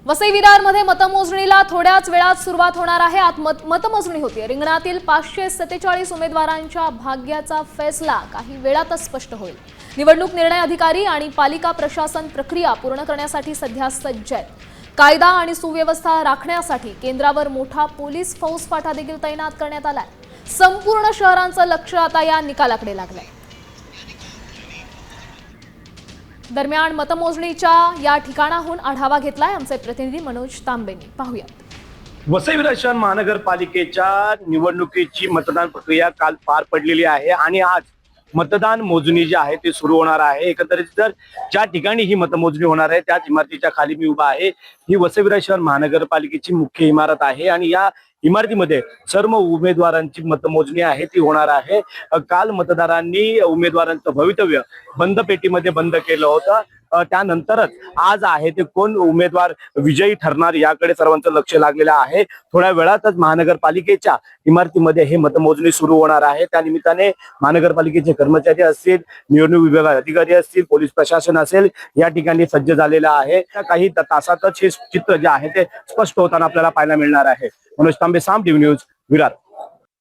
वसई विरारमध्ये मतमोजणीला थोड्याच वेळात सुरुवात होणार आहे। आज मतमोजणी होती। रिंगणातील 547 उमेदवारांच्या भाग्याचा फैसला काही वेळातच स्पष्ट होईल। निवडणूक निर्णय अधिकारी आणि पालिका प्रशासन प्रक्रिया पूर्ण करण्यासाठी सध्या सज्ज आहेत। कायदा आणि सुव्यवस्था राखण्यासाठी केंद्रावर मोठा पोलीस फौजफाटा देखील तैनात करण्यात आलाय। संपूर्ण शहरांचं लक्ष आता या निकालाकडे लागलंय। दरम्यान मतमोजणीच्या या ठिकाणाहून आढावा घेतलाय आमचे प्रतिनिधी मनोज तांबेंनी। पाहूयात। वसई विरार शहर महानगरपालिकेच्या निवडणुकीची मतदान प्रक्रिया काल पार पडलेली आहे आणि आज मतदान मोजणी जी आहे ती सुरू होणार आहे। एकंदरीत जर ज्या ठिकाणी ही मतमोजणी होणार आहे त्याच इमारतीच्या खाली मी उभा आहे। ही वसई विरार शहर महानगरपालिकेची मुख्य इमारत आहे आणि या इमारतीमध्ये सर्व उमेदवारांची मतमोजणी आहे ती होणार आहे। काल मतदारांनी उमेदवारांचं भवितव्य बंद पेटीमध्ये बंद केलं होतं। त्यानंतरच आज आहे ते कोण उमेदवार विजयी ठरणार याकडे सर्वांचं लक्ष लागलेलं आहे। थोड्या वेळातच महानगरपालिकेच्या इमारतीमध्ये हे मतमोजणी सुरू होणार आहे। त्या निमित्ताने महानगरपालिकेचे कर्मचारी असतील, निवडणूक विभाग अधिकारी असतील, पोलीस प्रशासन असेल या ठिकाणी सज्ज झालेलं आहे। काही तासातच हे चित्र जे आहे ते स्पष्ट होताना आपल्याला पाहायला मिळणार आहे। मनोज तांबे, साम टीव्ही न्यूज, विरार।